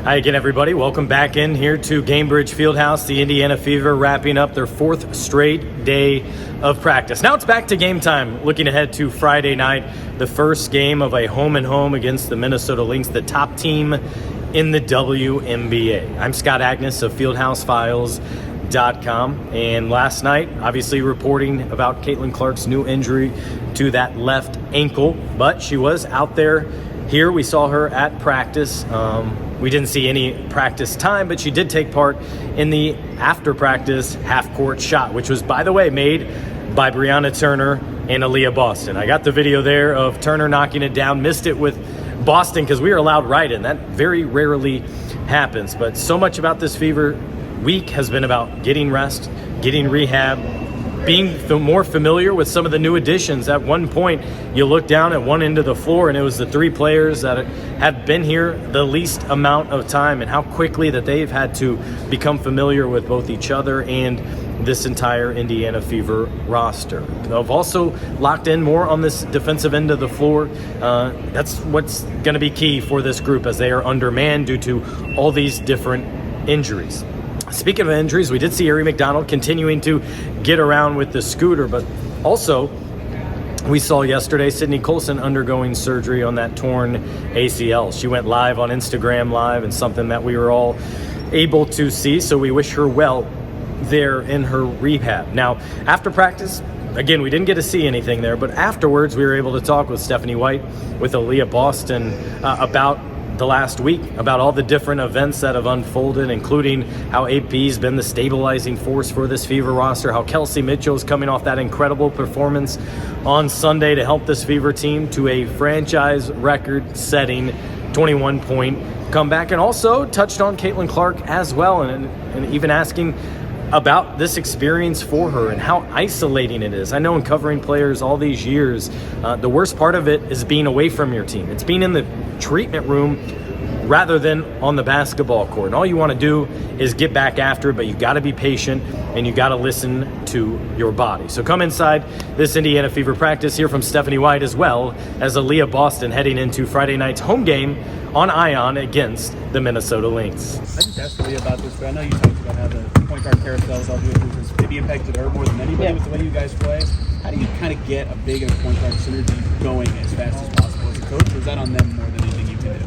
Hi again, everybody. Welcome back in here to Gainbridge Fieldhouse. The Indiana Fever wrapping up their fourth straight day of practice. Now it's back to game time. Looking ahead to Friday night, the first game of a home-and-home against the Minnesota Lynx, the top team in the WNBA. I'm Scott Agnes of FieldhouseFiles.com, and last night, obviously reporting about Caitlin Clark's new injury to that left ankle, but she was out there. Here we saw her at practice. We didn't see any practice time, but she did take part in the after-practice half-court shot, which was, by the way, made by Brianna Turner and Aliyah Boston. I got the video there of Turner knocking it down, missed it with Boston because we are allowed right in. That very rarely happens, but so much about this Fever week has been about getting rest, getting rehab, being more familiar with some of the new additions. At one point, you look down at one end of the floor, and it was the three players that have been here the least amount of time, and how quickly that they've had to become familiar with both each other and this entire Indiana Fever roster. They've also locked in more on this defensive end of the floor. That's what's going to be key for this group, as they are undermanned due to all these different injuries. Speaking of injuries, we did see Ari McDonald continuing to get around with the scooter, but also we saw yesterday Sydney Colson undergoing surgery on that torn ACL. She went live on Instagram Live, and something that we were all able to see, so we wish her well there in her rehab. Now, after practice, again, we didn't get to see anything there, but afterwards we were able to talk with Stephanie White, with Aliyah Boston, about the last week, about all the different events that have unfolded, including how AP's been the stabilizing force for this Fever roster, how Kelsey Mitchell is coming off that incredible performance on Sunday to help this Fever team to a franchise record-setting 21-point comeback, and also touched on Caitlin Clark as well, and even asking about this experience for her and how isolating it is. I know in covering players all these years, the worst part of it is being away from your team. It's being in the treatment room rather than on the basketball court. And all you want to do is get back after it, but you got to be patient and you got to listen to your body. So come inside this Indiana Fever practice, hear from Stephanie White as well as Aliyah Boston heading into Friday night's home game on Ion against the Minnesota Lynx. I just asked Aliyah about this, but I know you talked about how the point guard carousels all has maybe impacted her more than anybody with the way you guys play. How do you kind of get a big point guard synergy going as fast as possible as a coach, or is that on them more than anything you can do?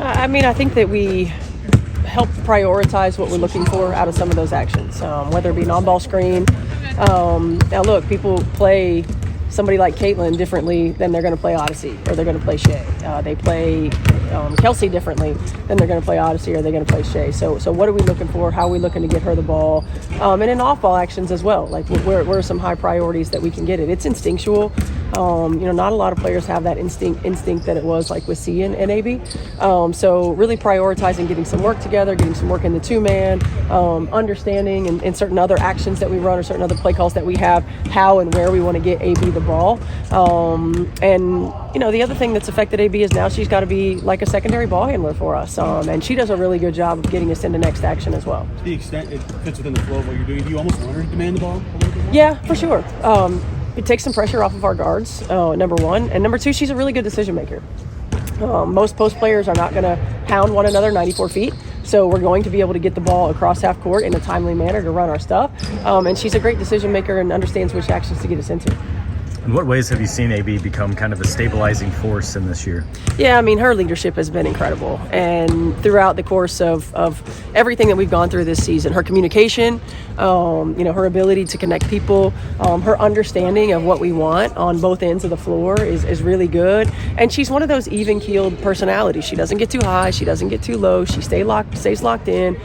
I mean, I think that we help prioritize what we're looking for out of some of those actions, whether it be an on-ball screen. Now, look, people play somebody like Caitlin differently than they're going to play Odyssey or they're going to play Shea. They play Kelsey differently than they're going to play Odyssey or they're going to play Shea. So what are we looking for? How are we looking to get her the ball? And in off-ball actions as well. Like, where are some high priorities that we can get it? It's instinctual. Not a lot of players have that instinct that it was like with C and AB. So really prioritizing getting some work together, getting some work in the two-man, understanding and certain other actions that we run or certain other play calls that we have, how and where we want to get AB the ball. The other thing that's affected AB is now she's got to be like a secondary ball handler for us. And she does a really good job of getting us into next action as well. To the extent it fits within the flow of what you're doing, do you almost want her to demand the ball a little bit more? Yeah, for sure. It takes some pressure off of our guards, number one. And number two, she's a really good decision maker. Most post players are not going to hound one another 94 feet. So we're going to be able to get the ball across half court in a timely manner to run our stuff. And she's a great decision maker and understands which actions to get us into. In what ways have you seen AB become kind of a stabilizing force in this year? Yeah, I mean, her leadership has been incredible. And throughout the course of everything that we've gone through this season, her communication, her ability to connect people, her understanding of what we want on both ends of the floor is really good. And she's one of those even-keeled personalities. She doesn't get too high. She doesn't get too low. She stays locked in.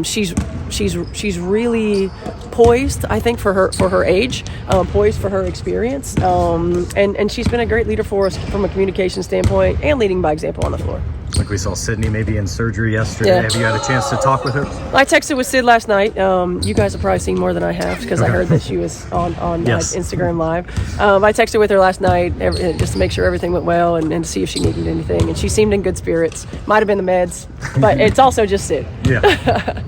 She's really poised, I think, for her age, poised for her experience, and she's been a great leader for us from a communication standpoint and leading by example on the floor. Like we saw Sydney maybe in surgery yesterday. Yeah. Have you had a chance to talk with her? I texted with Sid last night. You guys have probably seen more than I have because I heard that she was on Yes. Instagram Live. I texted with her last night just to make sure everything went well and to see if she needed anything. And she seemed in good spirits. Might have been the meds, but it's also just Sid. Yeah.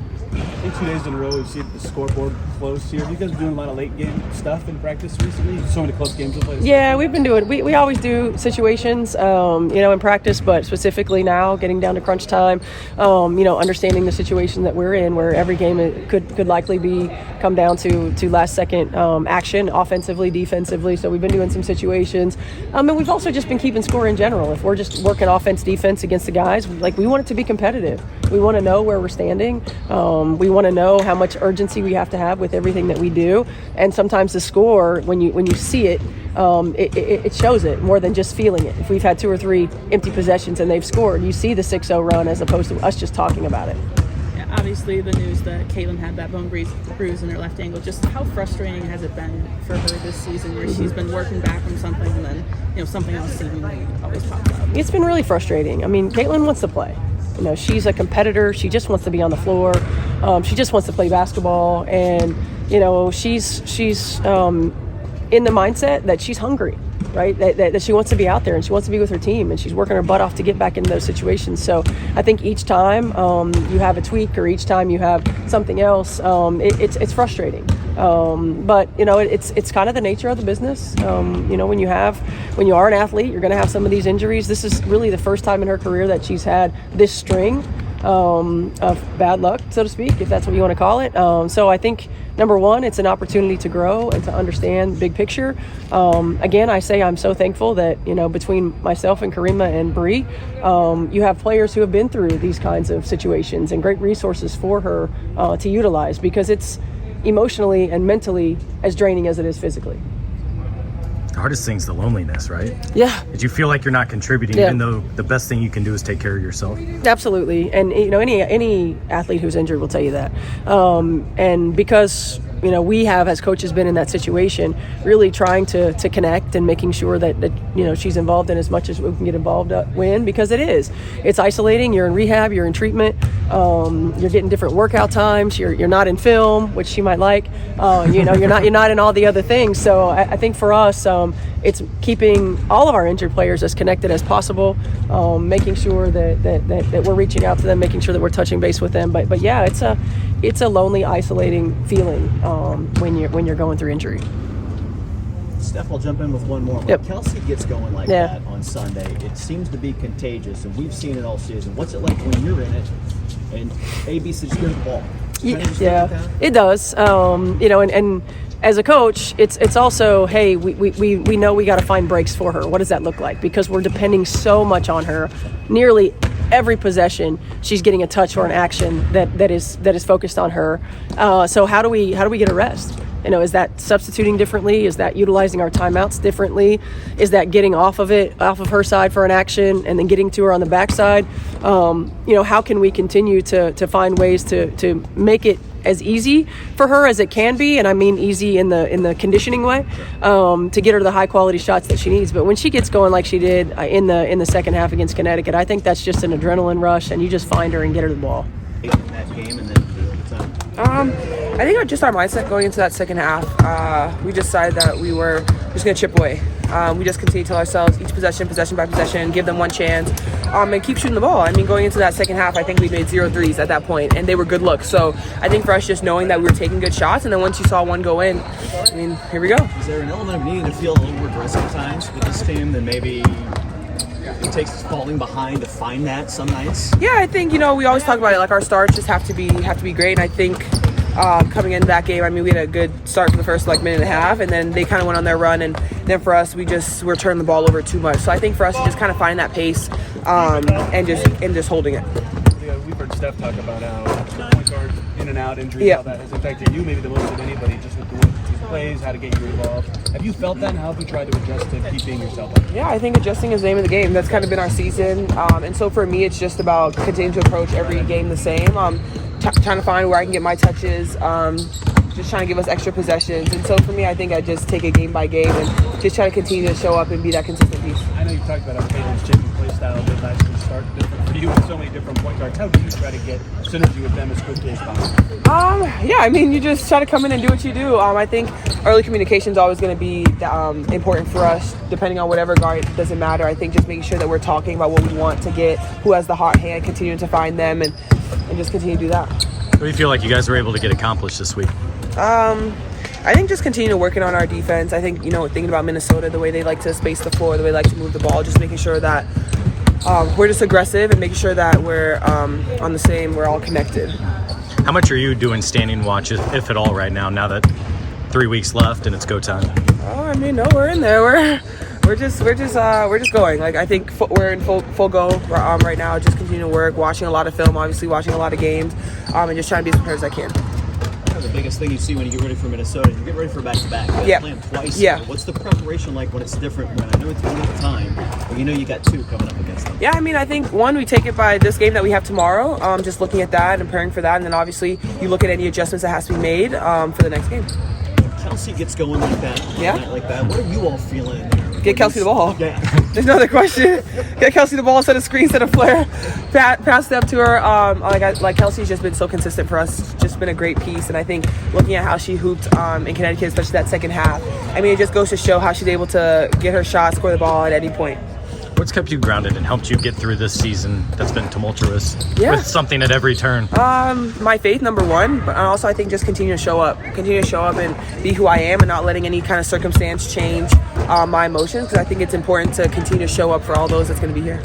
In 2 days in a row, we've seen the scoreboard close here. Have you guys been doing a lot of late game stuff in practice recently? So many close games to play. Yeah, we've been doing. We always do situations, in practice, but specifically now, getting down to crunch time, understanding the situation that we're in, where every game could likely come down to last second action, offensively, defensively. So we've been doing some situations, and we've also just been keeping score in general. If we're just working offense, defense against the guys, we want it to be competitive. We want to know where we're standing. We want to know how much urgency we have to have with everything that we do. And sometimes the score, when you see it, it shows it more than just feeling it. If we've had 2 or 3 empty possessions and they've scored, you see the 6-0 run as opposed to us just talking about it. Yeah, obviously, the news that Caitlin had that bone bruise in her left ankle, just how frustrating has it been for her this season, where she's been working back from something and then something else seemingly always pops up? It's been really frustrating. I mean, Caitlin wants to play. She's a competitor. She just wants to be on the floor. She just wants to play basketball, and she's in the mindset that she's hungry, right? That she wants to be out there and she wants to be with her team, and she's working her butt off to get back into those situations. So I think each time you have a tweak, or each time you have something else, it's frustrating. But it's kind of the nature of the business. When you are an athlete, you're going to have some of these injuries. This is really the first time in her career that she's had this string of bad luck, so to speak, if that's what you want to call it. So I think, number one, it's an opportunity to grow and to understand the big picture. Again, I say I'm so thankful that, between myself and Karima and Bree, you have players who have been through these kinds of situations and great resources for her to utilize, because it's emotionally and mentally as draining as it is physically. The hardest thing's the loneliness, right? Yeah. Did you feel like you're not contributing, even though the best thing you can do is take care of yourself? Absolutely. And, any athlete who's injured will tell you that. And because, we have, as coaches, been in that situation, really trying to connect and making sure that she's involved in as much as we can get involved in, because it's isolating. You're in rehab, you're in treatment, you're getting different workout times, you're not in film, which she might like, you're not in all the other things. So I think for us, it's keeping all of our injured players as connected as possible, making sure that we're reaching out to them, making sure that we're touching base with them. But yeah, it's a lonely, isolating feeling when you're going through injury. Steph, I'll jump in with one more. When Kelsey gets going like that on Sunday, it seems to be contagious, and we've seen it all season. What's it like when you're in it and AB says just give the ball? Yeah, it does. And as a coach, it's also, hey, we know we got to find breaks for her. What does that look like? Because we're depending so much on her. Nearly every possession, she's getting a touch or an action that is focused on her. So how do we get a rest? Is that substituting differently? Is that utilizing our timeouts differently? Is that getting off of her side for an action and then getting to her on the backside? How can we continue to find ways to make it as easy for her as it can be, and I mean easy in the conditioning way, to get her the high quality shots that she needs. But when she gets going like she did in the second half against Connecticut, I think that's just an adrenaline rush, and you just find her and get her the ball. In that game and then the overtime. I think just our mindset going into that second half, we decided that we were just going to chip away. We just continue to tell ourselves each possession by possession, give them one chance, and keep shooting the ball. I mean, going into that second half, I think we made 0 threes at that point, and they were good looks. So I think for us, just knowing that we were taking good shots, and then once you saw one go in, I mean, here we go. Is there an element of needing to feel a little more aggressive at times with this team than maybe it takes falling behind to find that some nights? Yeah, I think, we always talk about it, like our starts just have to be great, and I think coming into that game, I mean, we had a good start for the first minute and a half, and then they kind of went on their run, and then for us, we're turning the ball over too much. So I think for us, to just kind of find that pace and just holding it. Yeah, we've heard Steph talk about how point guard in and out injuries, how that has affected you maybe the most of anybody, just with the way the team plays, how to get you involved. Have you felt that, and how have you tried to adjust to keeping yourself up? Yeah, I think adjusting is the name of the game. That's kind of been our season, and so for me, it's just about continuing to approach every game the same. Trying to find where I can get my touches, just trying to give us extra possessions. And so for me, I think I just take it game by game and just try to continue to show up and be that consistent piece. I know you've talked about how Caitlin's changing play style did actually start different for you with so many different point guards. How do you try to get synergy with them as quickly as possible? Yeah, I mean, you just try to come in and do what you do. I think early communication is always going to be important for us, depending on whatever guard. It doesn't matter. I think just making sure that we're talking about what we want to get, who has the hot hand, continuing to find them, and just continue to do that. What do you feel like you guys were able to get accomplished this week? I think just continue working on our defense. I think, thinking about Minnesota, the way they like to space the floor, the way they like to move the ball, just making sure that we're just aggressive and making sure that we're on the same, we're all connected. How much are you doing standing watch, if at all, right now that 3 weeks left and it's go time? Oh, no, we're in there. We're just going. Like, I think we're in full go right now. Just continue to work, watching a lot of film, obviously watching a lot of games, and just trying to be as prepared as I can. The biggest thing you see when you get ready for Minnesota, you get ready for back-to-back. You Yeah. play them twice. Yeah. What's the preparation like when it's different? When I know it's one at a time, but you got two coming up against them. Yeah, I think we take it by this game that we have tomorrow, just looking at that and preparing for that, and then obviously you look at any adjustments that has to be made for the next game. Kelsey gets going like that. Yeah. Like that. What are you all feeling in there? Get Kelsey the ball. Yeah. There's no other question. Get Kelsey the ball, set a screen, set a flare, pass it up to her. Like Kelsey's just been so consistent for us. Just been a great piece, and I think looking at how she hooped in Connecticut, especially that second half, it just goes to show how she's able to get her shot, score the ball at any point. What's kept you grounded and helped you get through this season that's been tumultuous Yeah. with something at every turn? My faith, number one, but also I think just continue to show up and be who I am and not letting any kind of circumstance change my emotions, because I think it's important to continue to show up for all those that's going to be here.